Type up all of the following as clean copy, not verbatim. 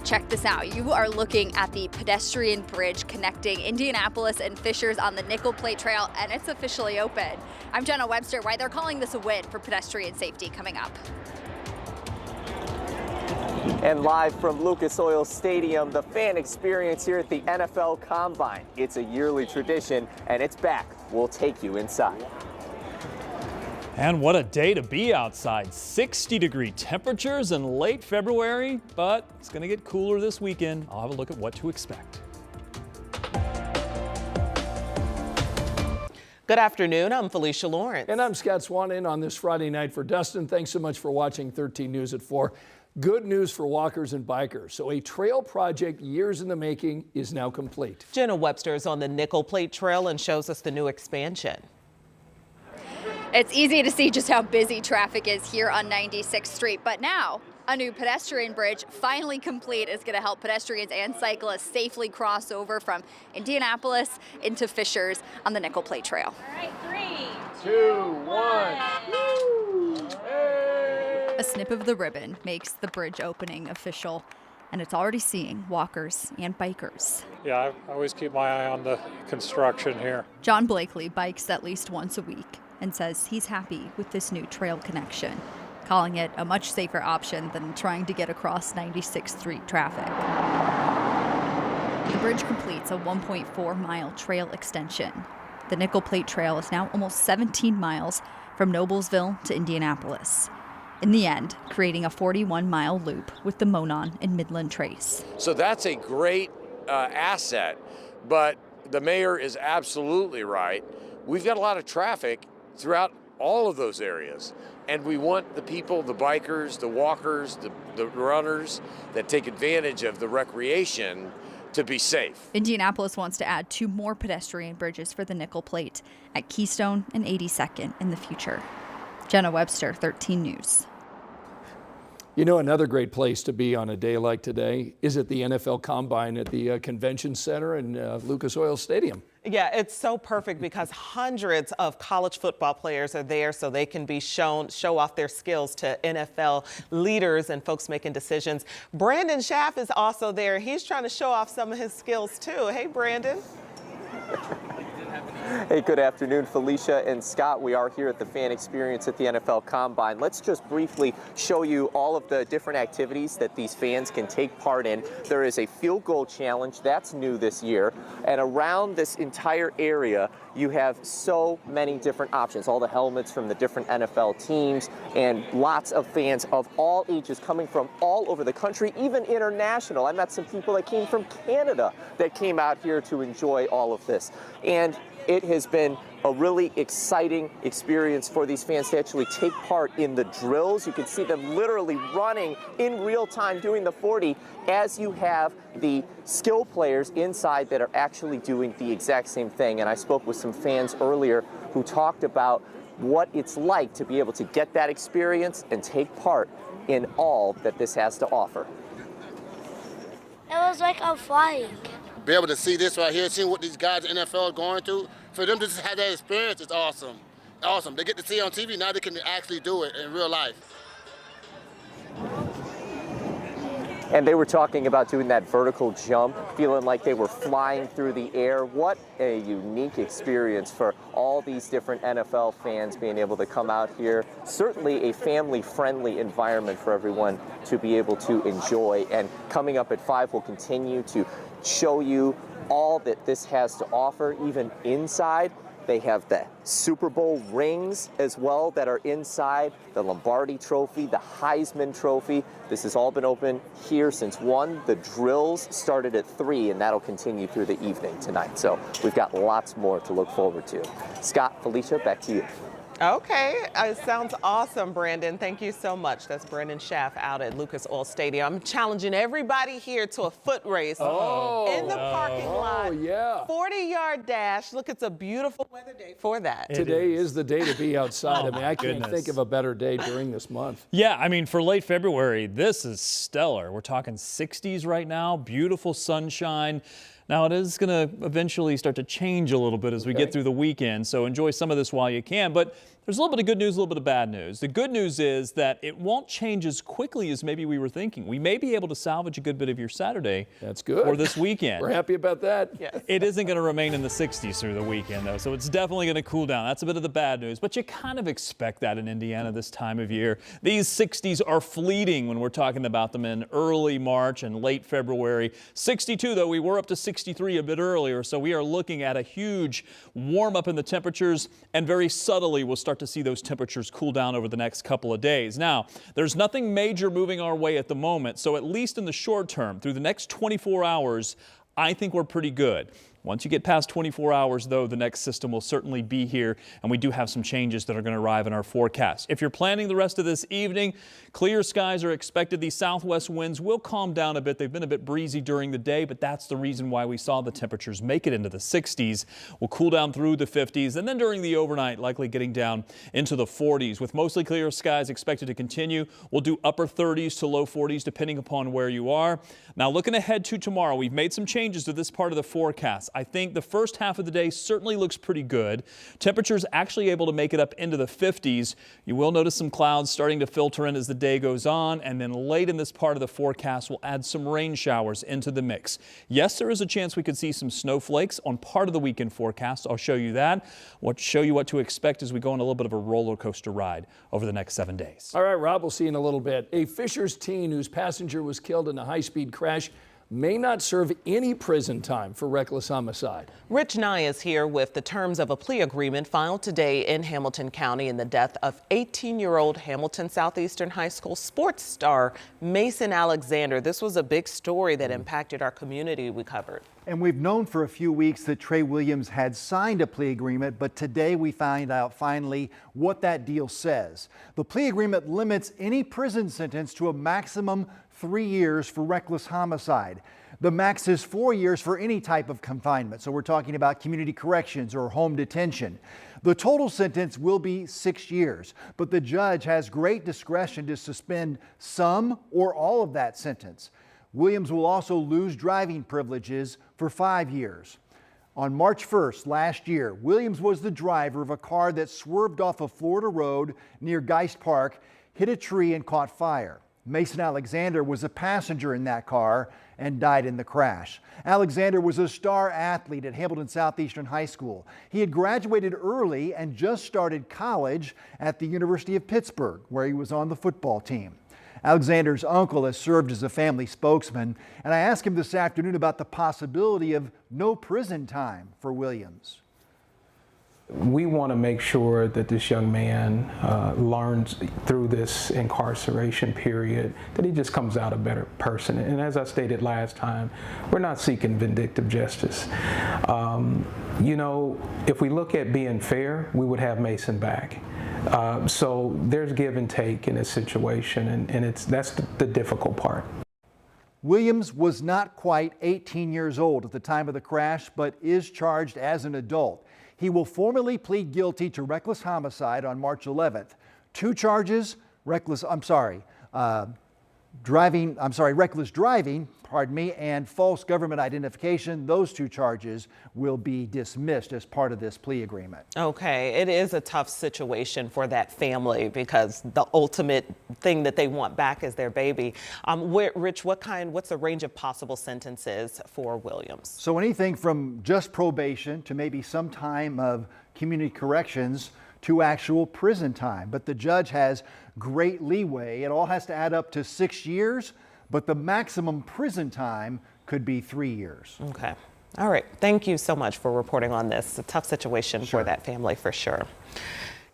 Check this out. You are looking at the pedestrian bridge connecting Indianapolis and Fishers on the Nickel Plate Trail, and it's officially open. I'm Jenna Webster. Why they're calling this a win for pedestrian safety coming up. And live from Lucas Oil Stadium, the fan experience here at the NFL Combine. It's a yearly tradition, and it's back. We'll take you inside. And what a day to be outside. 60-degree temperatures in late February, but it's going to get cooler this weekend. I'll have a look at what to expect. Good afternoon. I'm Felicia Lawrence. And I'm Scott Swan in on this Friday night for Dustin. Thanks so much for watching 13 News at 4. Good news for walkers and bikers. So a trail project years in the making is now complete. Jenna Webster is on the Nickel Plate Trail and shows us the new expansion. It's easy to see just how busy traffic is here on 96th Street, but now a new pedestrian bridge, finally complete, is going to help pedestrians and cyclists safely cross over from Indianapolis into Fishers on the Nickel Plate Trail. All right, 3, 2, 1. A snip of the ribbon makes the bridge opening official, and it's already seeing walkers and bikers. Yeah, I always keep my eye on the construction here. John Blakely bikes at least once a week and says he's happy with this new trail connection, calling it a much safer option than trying to get across 96th Street traffic. The bridge completes a 1.4-mile trail extension. The Nickel Plate Trail is now almost 17 miles from Noblesville to Indianapolis. In the end, creating a 41-mile loop with the Monon and Midland Trace. So that's a great asset, but the mayor is absolutely right. We've got a lot of traffic throughout all of those areas, and we want the people, the bikers, the walkers, the runners that take advantage of the recreation to be safe. Indianapolis wants to add 2 more pedestrian bridges for the Nickel Plate at Keystone and 82nd in the future. Jenna Webster, 13 News. You know, another great place to be on a day like today is at the NFL Combine at the Convention Center in Lucas Oil Stadium. Yeah, it's so perfect because hundreds of college football players are there so they can be show off their skills to NFL leaders and folks making decisions. Brandon Schaff is also there. He's trying to show off some of his skills too. Hey, Brandon. Hey, good afternoon, Felicia and Scott. We are here at the fan experience at the NFL Combine. Let's just briefly show you all of the different activities that these fans can take part in. There is a field goal challenge that's new this year, and around this entire area you have so many different options, all the helmets from the different NFL teams, and lots of fans of all ages coming from all over the country, even international. I met some people that came from Canada that came out here to enjoy all of this. And it has been a really exciting experience for these fans to actually take part in the drills. You can see them literally running in real time doing the 40 as you have the skill players inside that are actually doing the exact same thing. And I spoke with some fans earlier who talked about what it's like to be able to get that experience and take part in all that this has to offer. It was like I'm flying. Be able to see this right here, seeing what these guys in the NFL are going through, for them to just have that experience is awesome. Awesome. They get to see it on TV, now they can actually do it in real life. And they were talking about doing that vertical jump, feeling like they were flying through the air. What a unique experience for all these different NFL fans being able to come out here. Certainly a family-friendly environment for everyone to be able to enjoy. And coming up at 5, we'll continue to show you all that this has to offer, even inside. They have the Super Bowl rings as well that are inside, the Lombardi Trophy, the Heisman Trophy. This has all been open here since 1. The drills started at 3, and that'll continue through the evening tonight. So we've got lots more to look forward to. Scott, Felicia, back to you. Okay, it sounds awesome, Brandon. Thank you so much. That's Brandon Schaff out at Lucas Oil Stadium. I'm challenging everybody here to a foot race in the parking lot. Oh, yeah. 40-yard dash. Look, it's a beautiful weather day for that. Today is the day to be outside. I mean, I can't goodness. think of a better day during this month. Yeah, I mean, for late February, this is stellar. We're talking 60s right now, beautiful sunshine. Now, it is going to eventually start to change a little bit as we get through the weekend, so enjoy some of this while you can. But There's a little bit of good news, a little bit of bad news. The good news is that it won't change as quickly as maybe we were thinking. We may be able to salvage a good bit of your Saturday. That's good. For this weekend. We're happy about that. Yes. It isn't going to remain in the 60s through the weekend, though, so it's definitely going to cool down. That's a bit of the bad news, but you kind of expect that in Indiana this time of year. These 60s are fleeting when we're talking about them in early March and late February. 62, though, we were up to 63 a bit earlier, so we are looking at a huge warm up in the temperatures, and very subtly we'll start to see those temperatures cool down over the next couple of days. Now, there's nothing major moving our way at the moment, so at least in the short term, through the next 24 hours, I think we're pretty good. Once you get past 24 hours, though, the next system will certainly be here, and we do have some changes that are going to arrive in our forecast. If you're planning the rest of this evening, clear skies are expected. These southwest winds will calm down a bit. They've been a bit breezy during the day, but that's the reason why we saw the temperatures make it into the 60s. We'll cool down through the 50s, and then during the overnight, likely getting down into the 40s. With mostly clear skies expected to continue, we'll do upper 30s to low 40s, depending upon where you are. Now, looking ahead to tomorrow, we've made some changes to this part of the forecast. I think the first half of the day certainly looks pretty good. Temperatures actually able to make it up into the 50s. You will notice some clouds starting to filter in as the day goes on, and then late in this part of the forecast, we'll add some rain showers into the mix. Yes, there is a chance we could see some snowflakes on part of the weekend forecast. I'll show you that. Show you what to expect as we go on a little bit of a roller coaster ride over the next 7 days. All right, Rob, we'll see you in a little bit. A Fishers teen whose passenger was killed in a high-speed crash may not serve any prison time for reckless homicide. Rich Nye is here with the terms of a plea agreement filed today in Hamilton County in the death of 18-year-old Hamilton Southeastern High School sports star Mason Alexander. This was a big story that impacted our community. We covered. And we've known for a few weeks that Trey Williams had signed a plea agreement, but today we find out finally what that deal says. The plea agreement limits any prison sentence to a maximum 3 years for reckless homicide. The max is 4 years for any type of confinement. So we're talking about community corrections or home detention. The total sentence will be 6 years, but the judge has great discretion to suspend some or all of that sentence. Williams will also lose driving privileges for 5 years. On March 1st last year, Williams was the driver of a car that swerved off a Florida road near Geist Park, hit a tree and caught fire. Mason Alexander was a passenger in that car and died in the crash. Alexander was a star athlete at Hamilton Southeastern High School. He had graduated early and just started college at the University of Pittsburgh, where he was on the football team. Alexander's uncle has served as a family spokesman, and I asked him this afternoon about the possibility of no prison time for Williams. We want to make sure that this young man learns through this incarceration period that he just comes out a better person. And as I stated last time, we're not seeking vindictive justice. You know, if we look at being fair, we would have Mason back. So there's give and take in this situation, and that's the difficult part. Williams was not quite 18 years old at the time of the crash, but is charged as an adult. He will formally plead guilty to reckless homicide on March 11th. 2 charges, reckless driving, and false government identification. Those 2 charges will be dismissed as part of this plea agreement. Okay, it is a tough situation for that family because the ultimate thing that they want back is their baby. Rich, what's the range of possible sentences for Williams? So anything from just probation to maybe some time of community corrections to actual prison time. But the judge has great leeway. It all has to add up to 6 years, but the maximum prison time could be 3 years. Okay. All right. Thank you so much for reporting on this. It's a tough situation for that family for sure.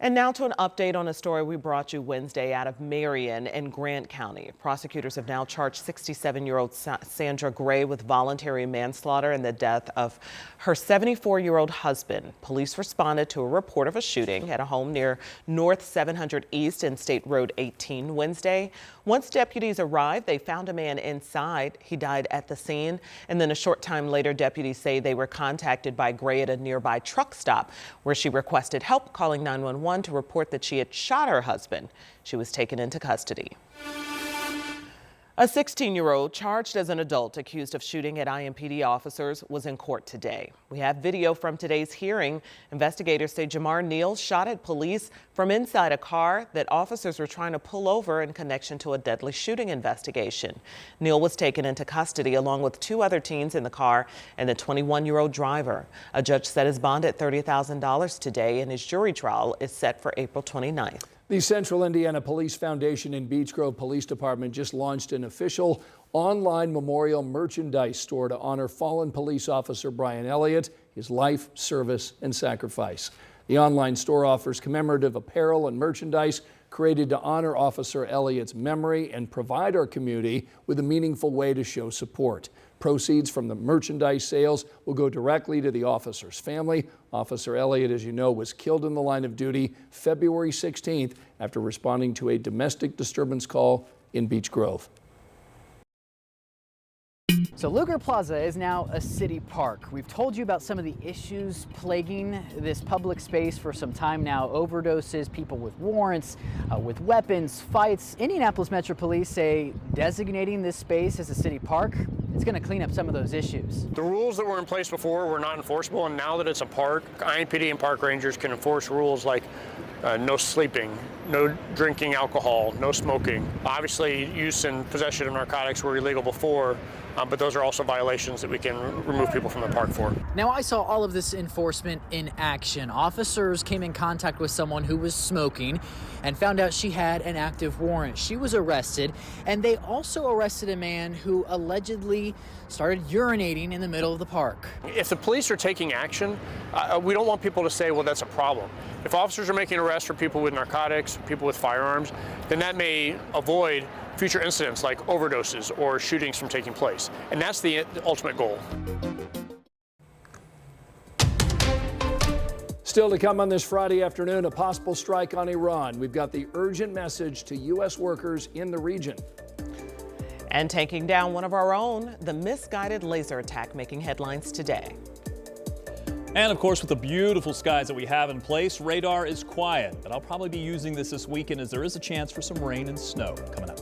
And now to an update on a story we brought you Wednesday out of Marion and Grant County. Prosecutors have now charged 67-year-old Sandra Gray with voluntary manslaughter in the death of her 74-year-old husband. Police responded to a report of a shooting at a home near North 700 East and State Road 18 Wednesday. Once deputies arrived, they found a man inside. He died at the scene. And then a short time later, deputies say they were contacted by Gray at a nearby truck stop where she requested help, calling 911 to report that she had shot her husband. She was taken into custody. A 16-year-old charged as an adult accused of shooting at IMPD officers was in court today. We have video from today's hearing. Investigators say Jamar Neal shot at police from inside a car that officers were trying to pull over in connection to a deadly shooting investigation. Neal was taken into custody along with 2 other teens in the car and the 21-year-old driver. A judge set his bond at $30,000 today, and his jury trial is set for April 29th. The Central Indiana Police Foundation and Beech Grove Police Department just launched an official online memorial merchandise store to honor fallen police officer Brian Elliott, his life, service, and sacrifice. The online store offers commemorative apparel and merchandise created to honor Officer Elliott's memory and provide our community with a meaningful way to show support. Proceeds from the merchandise sales will go directly to the officer's family. Officer Elliott, as you know, was killed in the line of duty February 16th after responding to a domestic disturbance call in Beech Grove. So Lugar Plaza is now a city park. We've told you about some of the issues plaguing this public space for some time now. Overdoses, people with warrants, with weapons, fights. Indianapolis Metro Police say designating this space as a city park, it's going to clean up some of those issues. The rules that were in place before were not enforceable, and now that it's a park, IMPD and park rangers can enforce rules like no sleeping, no drinking alcohol, no smoking. Obviously, use and possession of narcotics were illegal before, but those are also violations that we can remove people from the park for. Now, I saw all of this enforcement in action. Officers came in contact with someone who was smoking and found out she had an active warrant. She was arrested, and they also arrested a man who allegedly started urinating in the middle of the park. If the police are taking action, we don't want people to say, well, that's a problem. If officers are making arrests for people with narcotics, people with firearms, then that may avoid future incidents like overdoses or shootings from taking place. And that's the ultimate goal. Still to come on this Friday afternoon, a possible strike on Iran. We've got the urgent message to U.S. workers in the region. And taking down one of our own, the misguided laser attack making headlines today. And of course, with the beautiful skies that we have in place, radar is quiet. But I'll probably be using this weekend as there is a chance for some rain and snow coming up.